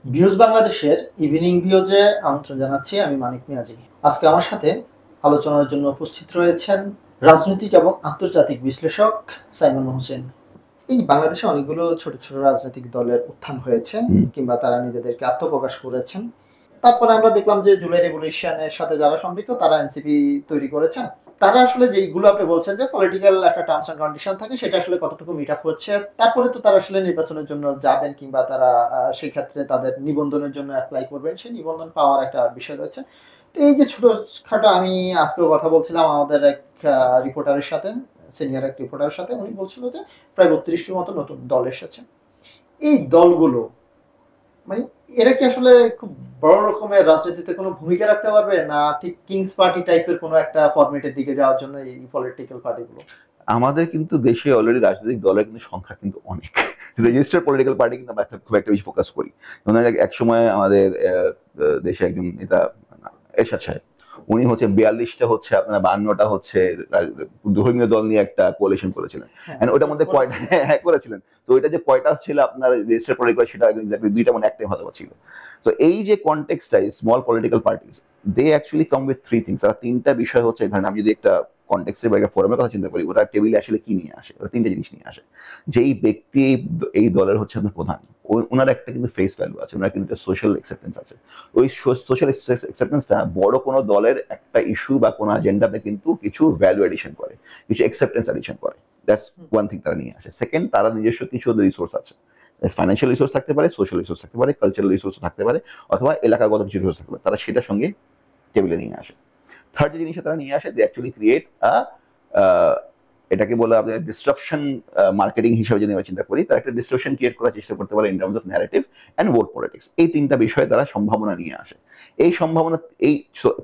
Views বাংলাদেশের evening ভিউজে আমন্ত্রণ জানাচ্ছি। আমি মানিক মিয়াজি। আজকে আমার সাথে আলোচনার জন্য উপস্থিত রয়েছেন রাজনৈতিক এবং আন্তর্জাতিক বিশ্লেষক সাইমন হোসেন। এই বাংলাদেশে অনেকগুলো ছোট ছোট রাজনৈতিক দলের উত্থান হয়েছে কিংবা তারা নিজেদেরকে আত্মপ্রকাশ করেছেন। তারপরে আমরা দেখলাম যে জুলাই রেভলিউশনের সাথে যারা সম্পৃক্ত তারা এনসিপি তৈরি করেছেন। তারা আসলে যেইগুলো আপনি বলছেন যে পলিটিক্যাল একটা টার্মস অ্যান্ড কন্ডিশন থাকে, সেটা আসলে কতটুকু মিট আপ হচ্ছে। তারপরে তো তারা আসলে নির্বাচনের জন্য যাবেন কিংবা তারা সেই ক্ষেত্রে তাদের নিবন্ধনের জন্য অ্যাপ্লাই করবেন, সেই নিবন্ধন পাওয়ার একটা বিষয় রয়েছে। তো এই যে ছোটখাটো, আমি আজকেও কথা বলছিলাম আমাদের এক রিপোর্টারের সাথে, সিনিয়র এক রিপোর্টারের সাথে। উনি বলছিল যে প্রায় 32টির মতো নতুন দল এসেছে। এই দলগুলো মানে এরা কি আসলে খুব বড় রকমের রাজনীতিতে কোনো ভূমিকা রাখতে পারবে, না ঠিক কিংস পার্টি টাইপের কোনো একটা ফরম্যাটের দিকে যাওয়ার জন্য এই পলিটিক্যাল পার্টিগুলো? আমাদের কিন্তু দেশে অলরেডি রাজনৈতিক দলের কিন্তু সংখ্যা কিন্তু অনেক। রেজিস্টার্ড পলিটিক্যাল পার্টি কিন্তু আমরা খুব একটা বেশি ফোকাস করি। যেমন এক সময় আমাদের দেশে একজন নেতা এরশাদ সাহেব, উনি হচ্ছে 42টা হচ্ছে আপনার 52টা হচ্ছে ধর্মীয় দল নিয়ে একটা কোয়ালিশন করেছিলেন। হ্যাঁ, ওটার মধ্যে কয়টা হ্যাঁ করেছিলেন। তো ওইটা যে কয়টা ছিল আপনার রেজিস্টার্ড পলিটিক্যাল, সেটা এক্স্যাক্টলি দুইটা মানে একটাই হয়তো ছিল। তো এই যে কনটেক্সটটা small political parties, they actually come with three things. তারা তিনটা বিষয় হচ্ছে, ধরেন আমি যদি একটা কনটেক্সটে বা একটা ফোরামের কথা চিন্তা করি, ওটা টেবিলে আসলে কি নিয়ে আসে, ওরা তিনটা জিনিস নিয়ে আসে। যেই ব্যক্তি এই দলের হচ্ছে আপনার প্রধান, ওনার একটা কিন্তু ফেস ভ্যালু আছে, ওনার কিন্তু সোশ্যাল অ্যাকসেপ্টেন্স আছে। ওই সোশ্যাল অ্যাকসেপ্টেন্সটা বড় কোনো দলের একটা ইস্যু বা কোনো এজেন্ডাতে কিন্তু কিছু ভ্যালু এডিশন করে, কিছু অ্যাকসেপ্টেন্স এডিশন করে। দ্যাটস ওয়ান থিং তারা নিয়ে আসে। সেকেন্ড, তারা নিজস্ব কিছু রিসোর্স আছে। ফাইন্যান্সিয়াল রিসোর্স থাকতে পারে, সোশ্যাল রিসোর্স থাকতে পারে, কালচারাল রিসোর্স থাকতে পারে, অথবা এলাকাগত কিছু রিসোর্স থাকতে পারে। তারা সেটার সঙ্গে টেবিলে নিয়ে আসে। থার্ড যে জিনিসটা তারা নিয়ে আসে, দে অ্যাকচুয়ালি ক্রিয়েট এটাকে বলে আপনাদের ডিসরাপশন মার্কেটিং হিসেবে যদি আমরা চিন্তা করি, তারা একটা ডিসরাপশন ক্রিয়েট করার চেষ্টা করতে পারে in terms of narrative and vote politics. এই তিনটা বিষয়ে তারা সম্ভাবনা নিয়ে আসে। এই সম্ভাবনা, এই ছোট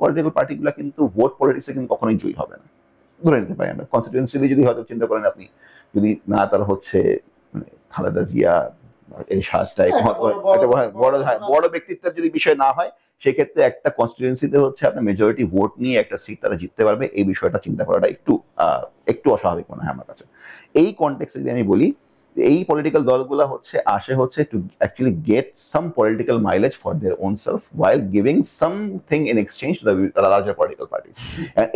পলিটিক্যাল পার্টিগুলো কিন্তু ভোট পলিটিক্সে কিন্তু কখনোই জয়ী হবে না। ধরে নিতে পারি আমরা কনস্টিটুয়েন্সিয়ালি যদি হয়তো চিন্তা করেন আপনি, যদি না তারা হচ্ছে মানে খালেদা জিয়া, এরশাদ টাইপ বড় ব্যক্তিত্বের যদি বিষয় না হয়, সেক্ষেত্রে একটা কনস্টিটুয়েন্সিতে হচ্ছে আপনার মেজরিটি ভোট নিয়ে একটা সিট তারা জিততে পারবে, এই বিষয়টা চিন্তা করাটা একটু অস্বাভাবিক মনে হয় আমার কাছে। এই কনটেক্সটে যদি আমি বলি, এই পলিটিক্যাল দলগুলো হচ্ছে আসে হচ্ছে to actually get some political mileage for their own self while giving something in exchange to the larger political parties.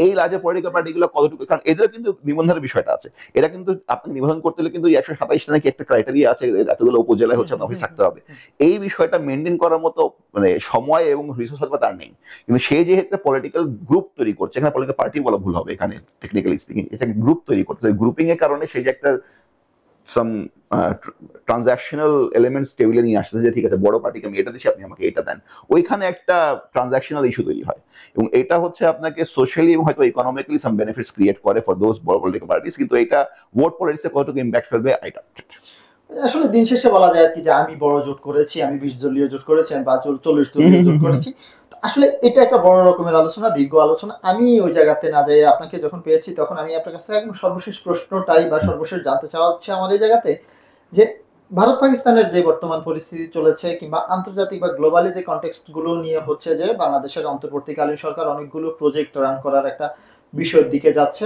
এই লার্জার পলিটিক্যাল পার্টিগুলো কতটুকু, কারণ এদের কিন্তু নিবন্ধনের বিষয়টা আছে। এটা কিন্তু আপনি নিবন্ধন করতে হলে কিন্তু 127টা নাকি একটা ক্রাইটেরিয়া আছে, এতগুলো উপজেলায় হচ্ছে অফিস থাকতে হবে। এই বিষয়টা মেনটেন করার মতো মানে সময় এবং রিসোর্স হয়তো তার নেই। কিন্তু সে যেহেতু পলিটিক্যাল গ্রুপ তৈরি করছে, এখানে পলিটিক্যাল পার্টি বলা ভুল হবে, এখানে টেকনিক্যালি স্পিকিং এটা গ্রুপ তৈরি করছে। গ্রুপিং এর কারণে সেই যে একটা সাম ট্রানজাকশনাল এলিমেন্টস টেবিলে নিয়ে আসছে, যে ঠিক আছে বড় পার্টিকে আমি এটা দিচ্ছি, আপনি আমাকে এটা দেন। ওইখানে একটা ট্রানজাকশনাল ইস্যু তৈরি হয়, এবং এটা হচ্ছে আপনাকে সোশ্যালি এবং হয়তো ইকোনমিক্যালি সাম বেনিফিটস ক্রিয়েট করে ফর দোজ বড় পলিটিক্যাল পার্টিস। কিন্তু এটা ভোট পলিটিক্সে কতটুকু ইম্প্যাক্ট ফেলবে, আই ডাউট ইট। আসলে দিন শেষে বলা যায় আর কি যে আমি বড় জোট করেছি, আমি 20 দলীয় জোট করেছি, আমি 40 দলীয় জোট করেছি। আসলে এটা একটা বড় রকমের আলোচনা, দীর্ঘ আলোচনা। আমি ওই জায়গাতে না যাই, আপনাকে যখন পেয়েছি তখন আমি আপনার কাছে একদম সর্বশেষ প্রশ্নটাই বা সর্বশেষ জানতে চাওয়া হচ্ছে আমার এই জায়গাতে, যে ভারত পাকিস্তানের যে বর্তমান পরিস্থিতি চলেছে কিংবা আন্তর্জাতিক বা গ্লোবালি যে কনটেক্সটগুলো নিয়ে হচ্ছে, যে বাংলাদেশের অন্তর্বর্তীকালীন সরকার অনেকগুলো প্রজেক্ট রান করার একটা বিষয়ের দিকে যাচ্ছে,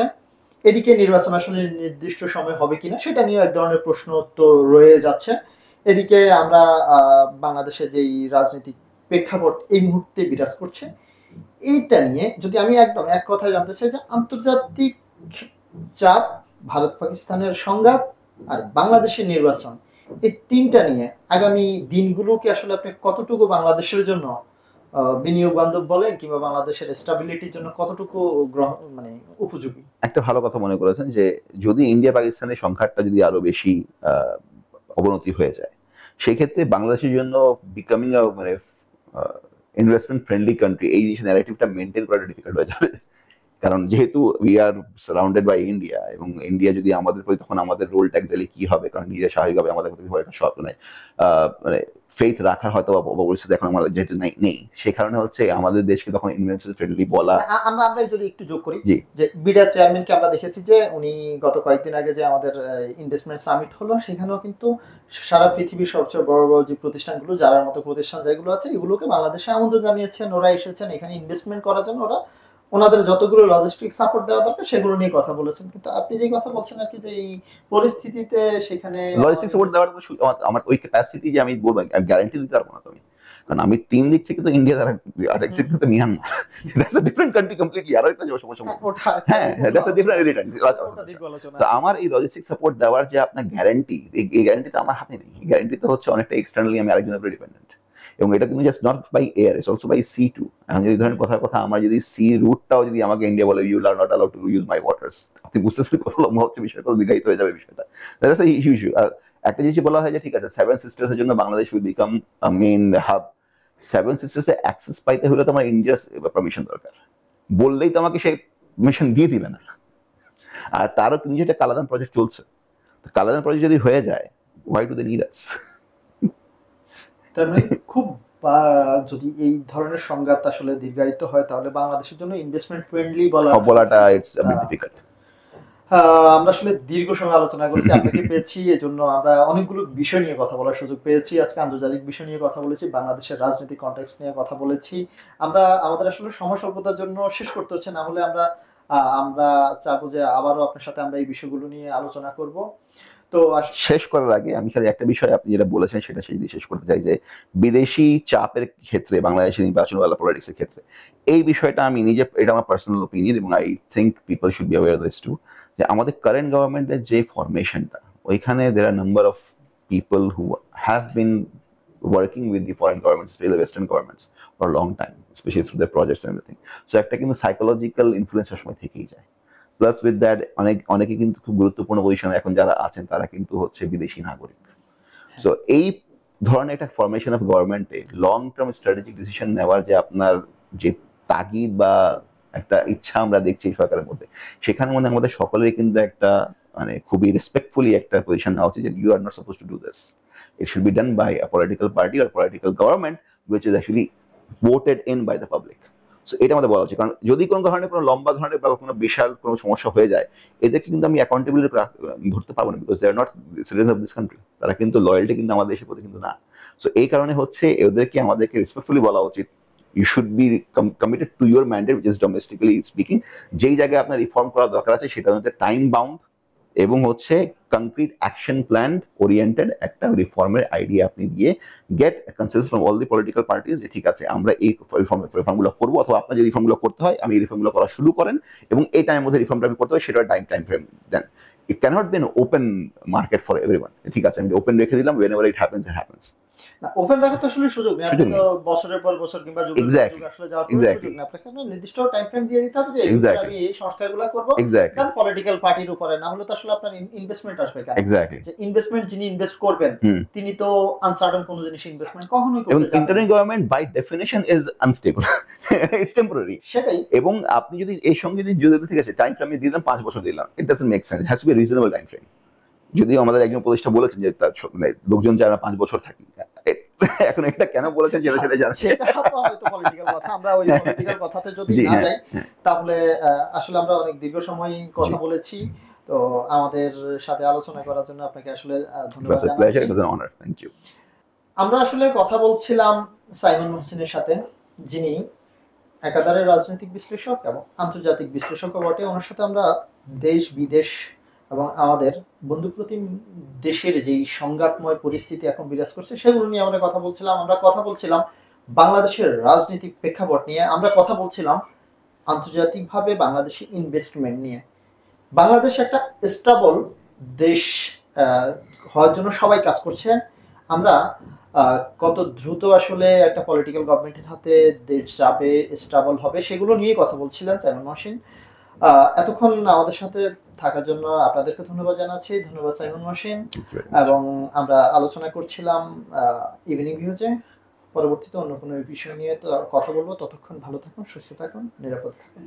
এদিকে নির্বাচন আসলে নির্দিষ্ট সময় হবে কিনা সেটা নিয়ে এক ধরনের প্রশ্ন তো রয়ে যাচ্ছে। এদিকে আমরা বাংলাদেশে যেই রাজনৈতিক প্রেক্ষাপট এই মুহূর্তে বিরাজ করছে, এইটা নিয়ে যদি আমি একদম এক কথায় জানতে চাই যে আন্তর্জাতিক চাপ, ভারত পাকিস্তানের সংঘাত আর বাংলাদেশের নির্বাচন, এই তিনটা নিয়ে আগামী দিনগুলোকে আসলে আপনি কতটুকু বাংলাদেশের জন্য বিনিয়োগ বান্ধব বলেন কিংবা বাংলাদেশের স্টেবিলিটির জন্য কতটুকু মানে উপযোগী? একটা ভালো কথা মনে করেছেন, যে যদি ইন্ডিয়া পাকিস্তানের সংঘাতটা যদি আরো বেশি অবনতি হয়ে যায়, সেক্ষেত্রে বাংলাদেশের জন্য বিকামিং মানে ইনভেস্টমেন্ট ফ্রেন্ডলি কান্ট্রি, এই জিনিস ন্যারেটিভটা মেনটেন করাটা ডিফিকাল্ট হয়ে যাবে। কারণ যেহেতু we are surrounded by India, এবং ইন্ডিয়া যদি আমাদের প্রতি, তখন আমাদের রোলটা এক্স্যাক্টলি কি হবে, কারণ ইন্ডিয়া স্বাভাবিকভাবে আমাদের প্রতি একটা সব মানে ফেথ রাখার হয়তো পরিস্থিতি এখন আমাদের যেহেতু নেই, সেই কারণে হচ্ছে আমাদের দেশকে তখন ইনভেস্টমেন্ট ফ্রেন্ডলি বলা। আমরা আমরা যদি একটু যোগ করি, যে বিডা চেয়ারম্যানকে আমরা দেখেছি যে উনি গত কয়েকদিন আগে যে আমাদের ইনভেস্টমেন্ট সামিট হলো, সেখানেও কিন্তু সারা পৃথিবীর সবচেয়ে বড় বড় যে প্রতিষ্ঠানগুলো, যারার মতো প্রতিষ্ঠান যেগুলো আছে, এগুলোকে বাংলাদেশে আমন্ত্রণ জানিয়েছেন, ওরা এসেছেন এখানে ইনভেস্টমেন্ট করার জন্য। ওরা ওনাদের যতগুলো লজিস্টিক সাপোর্ট দেওয়া দরকার সেগুলো নিয়ে কথা বলেছেন, কিন্তু আপনি যে কথা বলছেন আর কি যে এই পরিস্থিতিতে সেখানে লজিস্টিক সাপোর্ট দেওয়ার তো আমার ওই ক্যাপাসিটি যে আমি বলবো গ্যারান্টি দিতে পারবো না তুমি, কারণ আমি 3 দিক থেকে তো ইন্ডিয়া, আর এক দিক থেকে তো Myanmar, that's a different country completely, আরো একটা সমস্যা। ওটা হ্যাঁ দ্যাটস আ ডিফারেন্ট রিলেটেড। ওটা দীর্ঘ আলোচনা। তো আমার এই লজিস্টিক সাপোর্ট দেওয়ার যে আপনার গ্যারান্টি, এই গ্যারান্টি তো আমার হাতে নেই। এই গ্যারান্টি তো হচ্ছে অনেকটা এক্সটার্নালি আমি আরেকজনের উপরে ডিপেন্ডেন্ট, এবং এটা কিন্তু just not by air, it's also by sea too. এখন যদি ধরেন কথার কথা, আমার যদি সি রুটটাও যদি আমাকে ইন্ডিয়া বলে you are not allowed to use my waters, আপনি বুঝতেছেন কত লম্বা হচ্ছে বিষয়টা, কত দীর্ঘায়িত হয়ে যাবে বিষয়টা। That's a huge issue. আর একটা জিনিস বলা হয় যে ঠিক আছে সেভেন সিস্টার্স এর জন্য Bangladesh will become main hub, seven sisters এর অ্যাক্সেস পাইতে হলে তো আমার ইন্ডিয়ার পারমিশন দরকার, বললেই তো আমাকে সেই পারমিশন দিয়ে দিবে না। আর তারও কিন্তু যেটা কালাদান প্রজেক্ট চলছে, তো কালাদান প্রজেক্ট যদি হয়ে যায়, হোয়াই ডু দে নিড আস? তার মানে খুব যদি এই ধরনের সংঘাত আসলে দীর্ঘায়িত হয় তাহলে বাংলাদেশের জন্য ইনভেস্টমেন্ট ফ্রেন্ডলি বলাটা ইটস আ বিট ডিফিকাল্ট। আমরা আসলে দীর্ঘ সময় আলোচনা করেছি, আপনাকে পেয়েছি এজন্য আমরা অনেকগুলো বিষয় নিয়ে কথা বলার সুযোগ পেয়েছি। আজকে আন্তর্জাতিক বিষয় নিয়ে কথা বলেছি, বাংলাদেশের রাজনৈতিক কনটেক্সট নিয়ে কথা বলেছি। আমরা আমাদের আসলে সময় স্বল্পতার জন্য শেষ করতে হচ্ছে, না হলে আমরা চাবো যে আবারও আপনার সাথে আমরা এই বিষয়গুলো নিয়ে আলোচনা করব। তো শেষ করার আগে আমি খালি একটা বিষয় আপনি যেটা বলেছেন সেটা সেই দিয়ে শেষ করতে চাই, যে বিদেশি চাপের ক্ষেত্রে বাংলাদেশের নির্বাচন বা পলিটিক্সের ক্ষেত্রে এই বিষয়টা আমি নিজে, এটা আমার পার্সোনাল ওপিনিয়ন, এবং I think people should be aware this too, যে আমাদের কারেন্ট গভর্নমেন্টের যে ফরমেশনটা, ওইখানে there are number of people who have been working with the foreign governments, especially the Western governments, for a long time, especially through their projects and everything. So একটা কিন্তু psychological influence সময় থেকেই যায়। Plus with that অনেকে কিন্তু খুব গুরুত্বপূর্ণ পজিশনে এখন যারা আছেন তারা কিন্তু হচ্ছে বিদেশি নাগরিক। সো এই ধরনের একটা ফরমেশন অফ গভর্নমেন্টে লং টার্ম স্ট্র্যাটেজিক ডিসিশন নেওয়ার যে আপনার যে তাগিদ বা একটা ইচ্ছা আমরা দেখছি এই সরকারের মধ্যে, সেখানে মনে হয় আমাদের সকলেরই কিন্তু একটা মানে খুবই রেসপেক্টফুলি একটা পজিশন নেওয়া উচিত যে you are not suppose to do this, it should be done by a political party or political government which is actually voted in by the public. So এটা আমাদের বলা উচিত, কারণ যদি কোনো ধরনের কোনো লম্বা ধরনের বা কোনো বিশাল কোনো সমস্যা হয়ে যায়, এদেরকে কিন্তু আমি অ্যাকাউন্টেবিলিটি ধরতে পারবো না, because they are not citizen of this country, তারা কিন্তু লয়্যালটি কিন্তু আমাদের দেশের প্রতি কিন্তু না। সো এই কারণে হচ্ছে এদেরকে আমাদেরকে রেসপেক্টফুলি বলা উচিত, you should be committed to your mandate which is domestically speaking, যেই জায়গায় আপনার রিফর্ম করার দরকার আছে সেটা হচ্ছে টাইম বাউন্ড এবং হচ্ছে কনক্রিট অ্যাকশন প্ল্যান ওরিয়েন্টেড একটা রিফর্মের আইডিয়া আপনি দিয়ে get consensus from all the political parties, যে ঠিক আছে আমরা এই রিফর্মগুলো করবো, অথবা আপনার যে রিফর্মগুলো করতে হয় আমি এই রিফর্মগুলো করা শুরু করেন, এবং এই টাইমের মধ্যে রিফর্মটা আমি করতে হয় সেটা টাইম ফ্রেম দেন। It can't be an open market for everyone, ঠিক আছে আমি ওপেন রেখে দিলাম, whenever it happens it happens। না, ওপেন রাখার তো আসলে সুযোগ নেই, আপনি তো বছরের পর বছর কিংবা যুগের পর যুগ আসলে যাওয়ার কোনো সুযোগ নেই, আপনাকে একটা নির্দিষ্ট টাইম ফ্রেম দিয়ে দিতে হবে যে আমি এই সংস্কারগুলো করব, দেন পলিটিক্যাল পার্টির উপরে, না হলে তো আসলে আপনার ইনভেস্টমেন্ট আসবে কেন? যে ইনভেস্টমেন্ট যিনি ইনভেস্ট করবেন তিনি তো আনসার্টেন কোনো জিনিস ইনভেস্টমেন্ট কখনোই করতে যাবেন না। Interim government by definition is unstable, it's temporary. সেটাই, এবং আপনি যদি এই সঙ্গে যদি ঠিক আছে টাইম ফ্রেম দিলাম 5 বছর দিলাম, it doesn't make sense, it has to be reasonable time frame. যদিও আমাদের একজন উপদেষ্টা বলেছেন যে তার লোকজন যারা 5 বছর থাকি, এখন এটা কেন বলেছেন সেটা জানা, সেটা তো হয়তো পলিটিক্যাল কথা, আমরা ওই পলিটিক্যাল কথাতে যদি না যাই তাহলে আসলে আমরা অনেক দীর্ঘ সময় কথা বলেছি। তো আমাদের সাথে আলোচনা করার জন্য আপনাকে আসলে ধন্যবাদ জানাচ্ছি। আমরা আসলে কথা বলছিলাম সাইমন মহসিনের সাথে, যিনি একাধারে রাজনৈতিক বিশ্লেষক এবং আন্তর্জাতিক বিশ্লেষকও বটে। ওনার সাথে আমরা দেশ বিদেশ এবং আমাদের বন্ধুপ্রতিম দেশের যেই সংঘাতময় পরিস্থিতি এখন বিরাজ করছে সেগুলো নিয়ে আমরা কথা বলছিলাম। আমরা কথা বলছিলাম বাংলাদেশের রাজনৈতিক প্রেক্ষাপট নিয়ে, আমরা কথা বলছিলাম আন্তর্জাতিকভাবে বাংলাদেশি ইনভেস্টমেন্ট নিয়ে। বাংলাদেশ একটা স্টেবল দেশ হওয়ার জন্য সবাই কাজ করছে। আমরা কত দ্রুত আসলে একটা পলিটিক্যাল গভর্নমেন্টের হাতে দেশ যাবে, স্টেবল হবে, সেগুলো নিয়ে কথা বলছিলেন সাইমন মহসিন। এতক্ষণ আমাদের সাথে থাকার জন্য আপনাদেরকে ধন্যবাদ জানাচ্ছি। ধন্যবাদ সাইমন মহসিন। এবং আমরা আলোচনা করছিলাম ইভিনিং ভিউজে। পরবর্তীতে অন্য কোনো বিষয় নিয়ে তো কথা বলবো। ততক্ষণ ভালো থাকুন, সুস্থ থাকুন, নিরাপদ থাকুন।